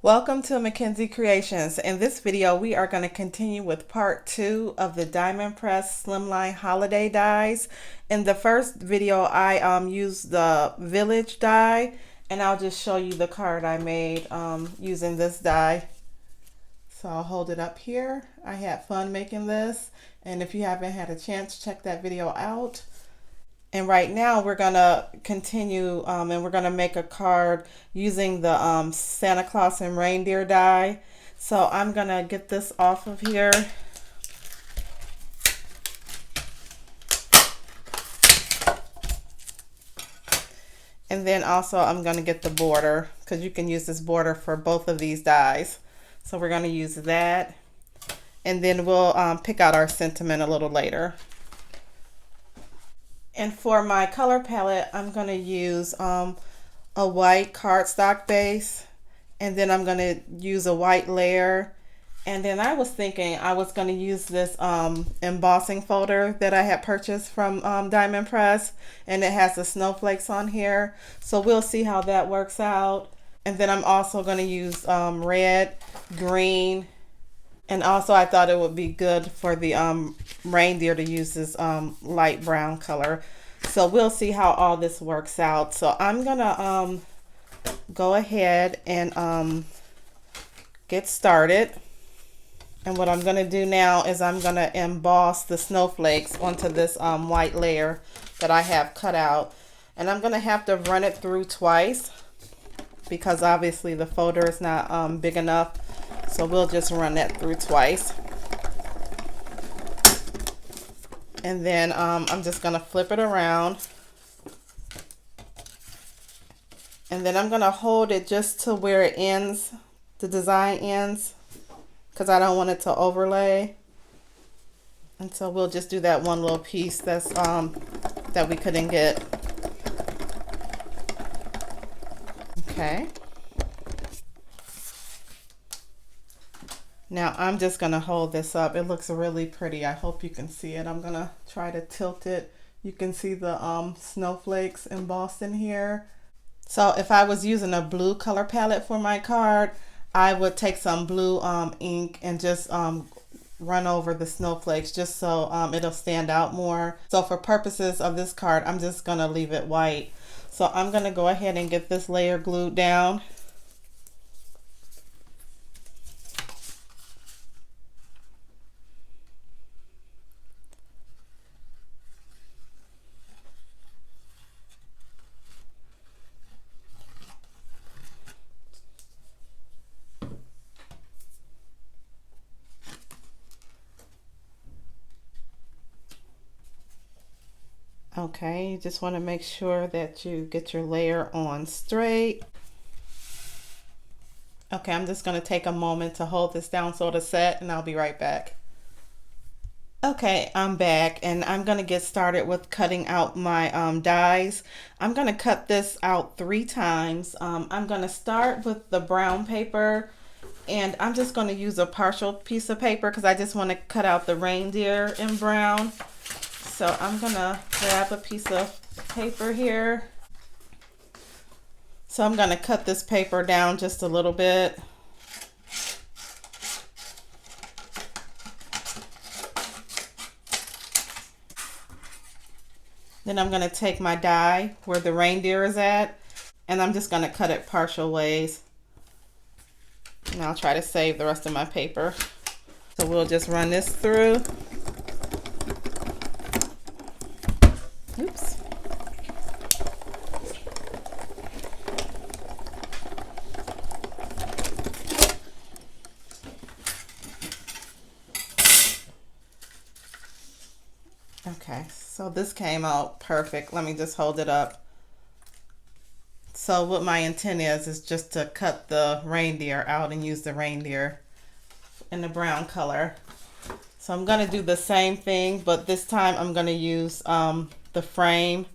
Welcome to Mackenzie Creations. In this video, we are going to continue with part 2 of the Diamond Press Slimline Holiday dies. In the first video, I used the Village die, and I'll just show you the card I made using this die. So I'll hold it up here. I had fun making this, and if you haven't had a chance, check that video out. And right now we're gonna continue and we're gonna make a card using the Santa Claus and reindeer die. So I'm gonna get this off of here. And then also I'm gonna get the border, because you can use this border for both of these dies. So we're gonna use that. And then we'll pick out our sentiment a little later. And for my color palette, I'm going to use a white cardstock base, and then I'm going to use a white layer. And then I was thinking I was going to use this embossing folder that I had purchased from Diamond Press, and it has the snowflakes on here. So we'll see how that works out. And then I'm also going to use red, green, and also I thought it would be good for the reindeer to use this light brown color. So we'll see how all this works out. So I'm gonna go ahead and get started. And what I'm gonna do now is I'm gonna emboss the snowflakes onto this white layer that I have cut out. And I'm gonna have to run it through twice, because obviously the folder is not big enough. So we'll just run that through twice. And then I'm just going to flip it around. And then I'm going to hold it just to where it ends, the design ends, because I don't want it to overlay. And so we'll just do that one little piece that's that we couldn't get. Okay. Now I'm just going to hold this up. It looks really pretty. I hope you can see it. I'm going to try to tilt it. You can see the snowflakes embossed in here. So if I was using a blue color palette for my card, I would take some blue ink and just run over the snowflakes just so it'll stand out more. So for purposes of this card, I'm just going to leave it white. So I'm going to go ahead and get this layer glued down. Okay, you just want to make sure that you get your layer on straight. Okay, I'm just going to take a moment to hold this down so it'll set, and I'll be right back. Okay, I'm back, and I'm going to get started with cutting out my dies. I'm going to cut this out 3 times. I'm going to start with the brown paper, and I'm just going to use a partial piece of paper because I just want to cut out the reindeer in brown. So I'm going to grab a piece of paper here. So I'm going to cut this paper down just a little bit. Then I'm going to take my die where the reindeer is at, and I'm just going to cut it partial ways. And I'll try to save the rest of my paper. So we'll just run this through. Oops. Okay, so this came out perfect. Let me just hold it up. So what my intent is just to cut the reindeer out and use the reindeer in the brown color. So I'm going to do the same thing, but this time I'm going to use the frame,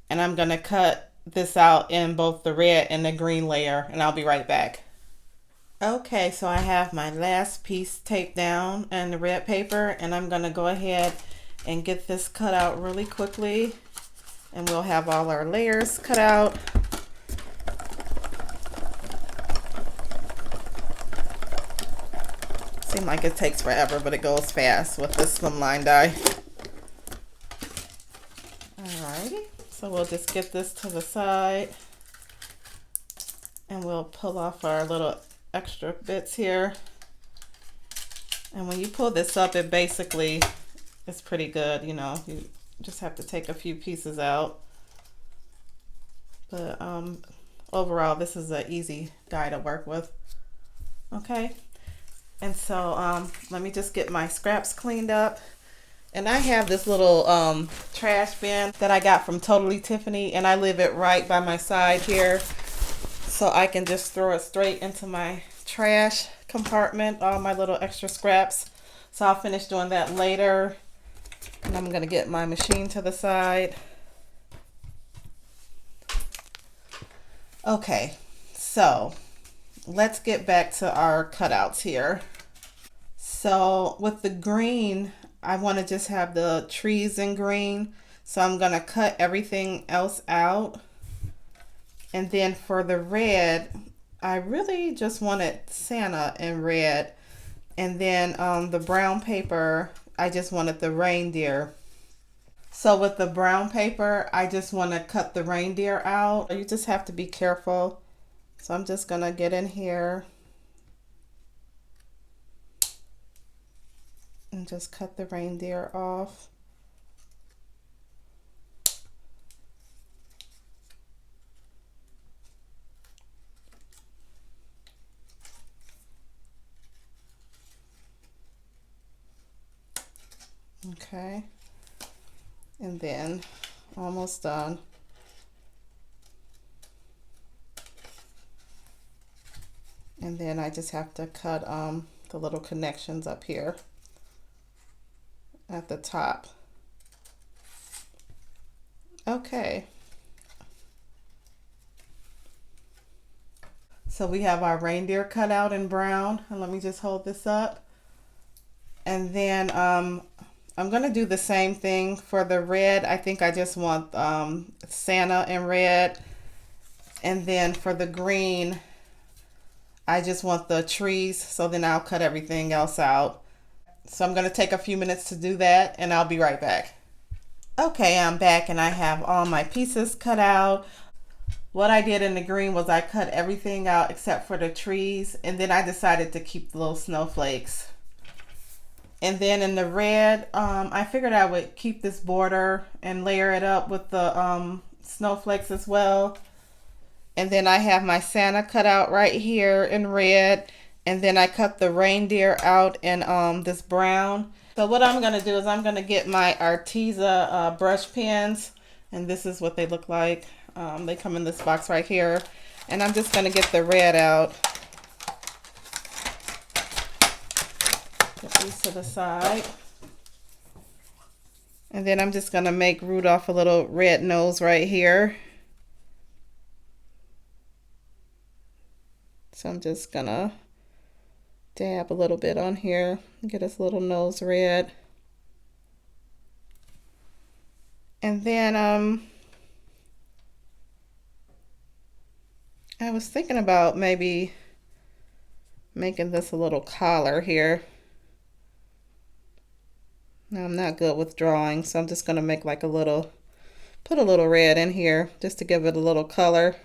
and I'm going to cut this out in both the red and the green layer, and I'll be right back. Okay, so I have my last piece taped down and the red paper, and I'm going to go ahead and get this cut out really quickly, and we'll have all our layers cut out. seems like it takes forever, but it goes fast with this Slimeline die. Alrighty, so we'll just get this to the side and we'll pull off our little extra bits here. And when you pull this up, it basically is pretty good, you know, you just have to take a few pieces out. But overall, this is an easy die to work with. Okay, and so let me just get my scraps cleaned up. And I have this little trash bin that I got from Totally Tiffany, and I leave it right by my side here, so I can just throw it straight into my trash compartment, all my little extra scraps. So I'll finish doing that later. And I'm gonna get my machine to the side. Okay, so let's get back to our cutouts here. So with the green, I want to just have the trees in green, so I'm going to cut everything else out. And then for the red, I really just wanted Santa in red. And then the brown paper, I just wanted the reindeer. So with the brown paper, I just want to cut the reindeer out. You just have to be careful. So I'm just going to get in here and just cut the reindeer off. Okay, and then almost done. And then I just have to cut the little connections up here at the top. Okay. So we have our reindeer cut out in brown, and let me just hold this up. And then I'm gonna do the same thing for the red. I think I just want Santa in red. And then for the green, I just want the trees, so then I'll cut everything else out. So I'm going to take a few minutes to do that, and I'll be right back. Okay, I'm back, and I have all my pieces cut out. What I did in the green was I cut everything out except for the trees, and then I decided to keep the little snowflakes. And then in the red, I figured I would keep this border and layer it up with the snowflakes as well. And then I have my Santa cut out right here in red. And then I cut the reindeer out in this brown. So what I'm going to do is I'm going to get my Arteza brush pens. And this is what they look like. They come in this box right here. And I'm just going to get the red out. Put these to the side. And then I'm just going to make Rudolph a little red nose right here. So I'm just going to dab a little bit on here, get his little nose red. And then I was thinking about maybe making this a little collar here. Now I'm not good with drawing, so I'm just going to make like a little, put a little red in here just to give it a little color.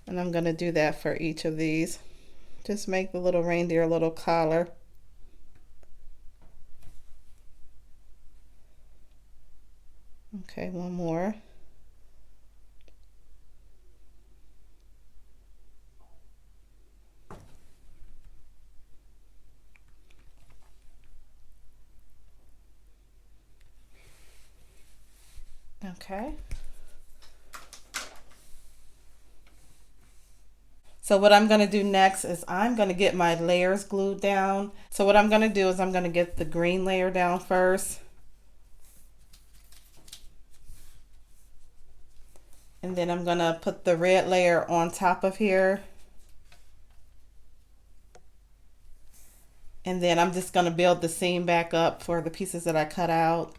And I'm going to do that for each of these. Just make the little reindeer a little collar. Okay, one more. Okay. So what I'm going to do next is I'm going to get my layers glued down. So what I'm going to do is I'm going to get the green layer down first. And then I'm going to put the red layer on top of here. And then I'm just going to build the seam back up for the pieces that I cut out.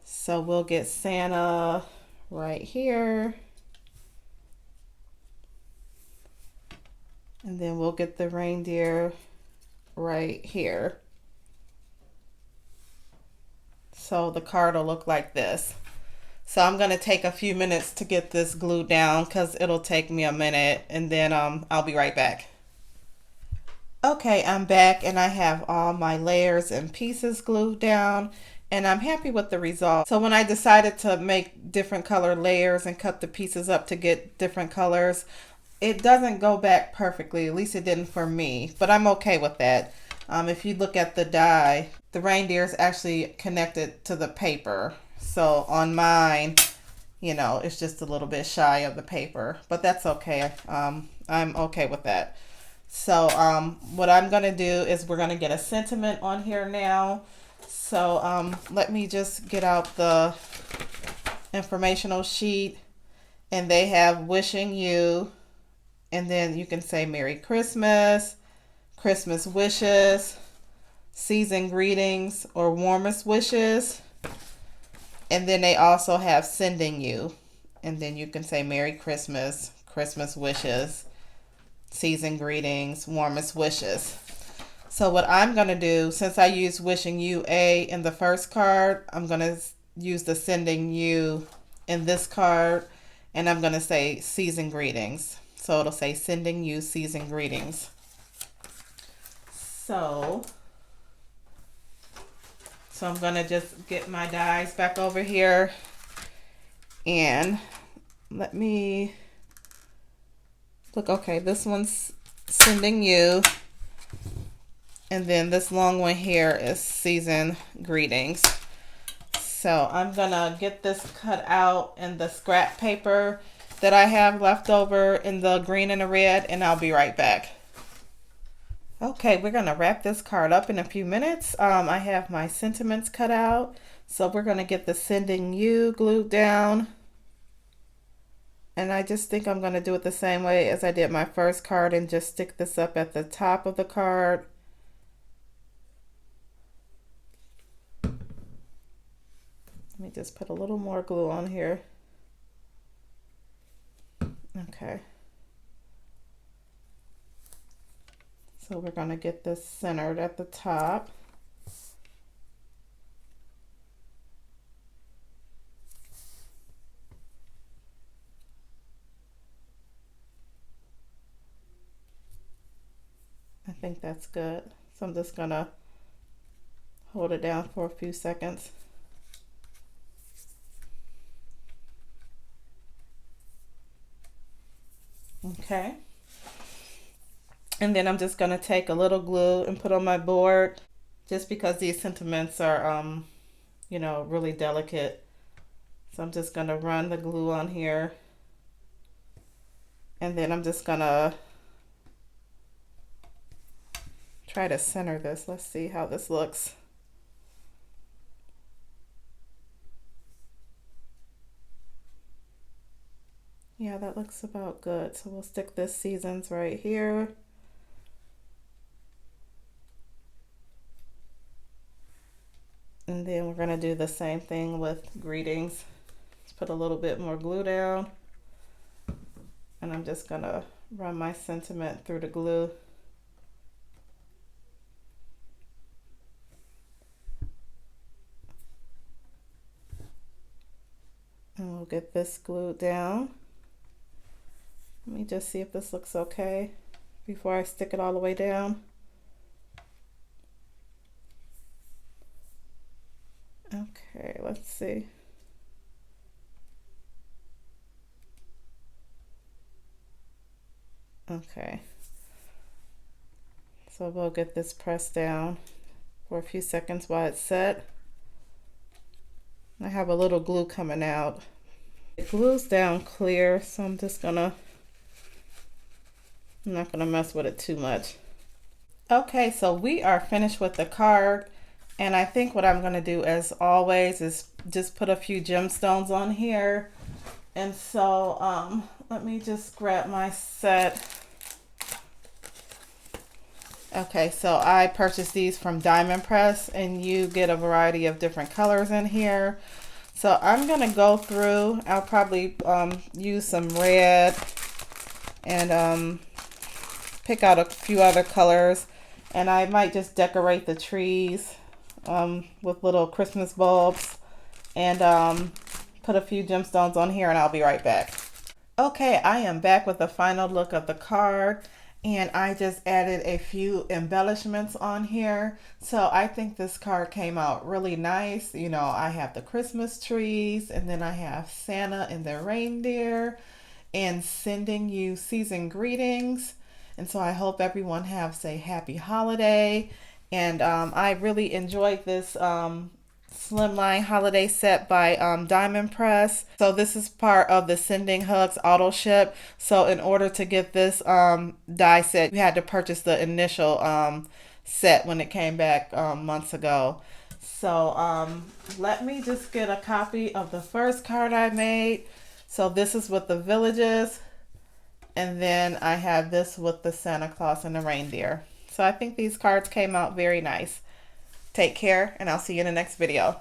So we'll get Santa right here. And then we'll get the reindeer right here. So the card will look like this. So I'm going to take a few minutes to get this glued down because it'll take me a minute, and then I'll be right back. Okay, I'm back and I have all my layers and pieces glued down, and I'm happy with the result. So when I decided to make different color layers and cut the pieces up to get different colors, it doesn't go back perfectly. At least it didn't for me, but I'm okay with that. If you look at the die, the reindeer is actually connected to the paper. So on mine, you know, it's just a little bit shy of the paper, but that's okay. I'm okay with that. So what I'm going to do is we're going to get a sentiment on here now. So let me just get out the informational sheet, and they have wishing you, and then you can say Merry Christmas, Christmas wishes, season greetings, or warmest wishes. And then they also have sending you, and then you can say Merry Christmas, Christmas wishes, season greetings, warmest wishes. So what I'm going to do, since I used wishing you A in the first card, I'm going to use the sending you in this card, and I'm going to say season greetings. So it'll say sending you season greetings. So I'm going to just get my dies back over here, and let me look. Okay, this one's sending you, and then this long one here is season greetings. So I'm going to get this cut out in the scrap paper that I have left over in the green and the red, and I'll be right back. Okay, we're going to wrap this card up in a few minutes. I have my sentiments cut out. So we're going to get the sending you glued down. And I just think I'm going to do it the same way as I did my first card and just stick this up at the top of the card. Let me just put a little more glue on here. Okay. So we're going to get this centered at the top. I think that's good. So I'm just going to hold it down for a few seconds. Okay. And then I'm just going to take a little glue and put on my board, just because these sentiments are, you know, really delicate. So I'm just going to run the glue on here. And then I'm just going to try to center this. Let's see how this looks. Yeah, that looks about good. So we'll stick this seasons right here. And then we're going to do the same thing with greetings. Let's put a little bit more glue down. And I'm just going to run my sentiment through the glue. And we'll get this glued down. Let me just see if this looks okay before I stick it all the way down. Okay, let's see. Okay. So we'll get this pressed down for a few seconds while it's set. I have a little glue coming out. It glues down clear, so I'm not gonna mess with it too much. Okay, so we are finished with the card. And I think what I'm going to do, as always, is just put a few gemstones on here. And so let me just grab my set. Okay, so I purchased these from Diamond Press, and you get a variety of different colors in here. So I'm going to go through. I'll probably use some red and pick out a few other colors, and I might just decorate the trees with little Christmas bulbs, and put a few gemstones on here, and I'll be right back. Okay, I am back with the final look of the card, and I just added a few embellishments on here. So I think this card came out really nice. You know, I have the Christmas trees, and then I have Santa and the reindeer, and sending you season greetings. And so I hope everyone has a happy holiday. And I really enjoyed this Slimline holiday set by Diamond Press. So this is part of the Sending Hugs Autoship. So in order to get this die set, you had to purchase the initial set when it came back months ago. So let me just get a copy of the first card I made. So this is with the villages, and then I have this with the Santa Claus and the reindeer. So I think these cards came out very nice. Take care, and I'll see you in the next video.